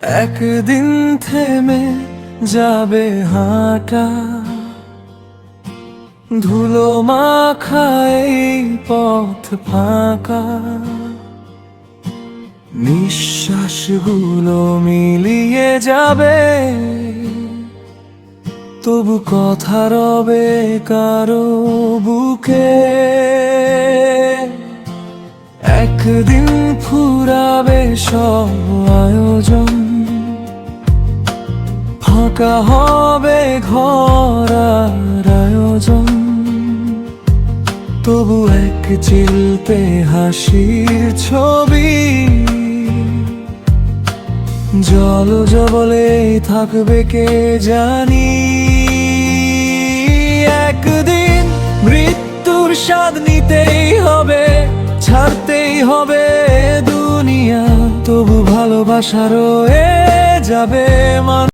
একদিন থেমে যাবে হাঁটা, ধুলো মাখায় পথ ফাঁকা, নিঃশ্বাসগুলো মিলিয়ে যাবে, তবু কথা রবে কারো বুকে। একদিন ফুরাবে সব আয়োজন, ফাঁকা হবে ঘর আর আয়োজন, তবু এক চিলতে হাসির ছবি জলজ বলে থাকবে কে জানি। একদিন মৃত্যুর স্বাদ নিতেই হবে, ছাড়তেই হবে দুনিয়া, তবু ভালোবাসা রয়ে যাবে।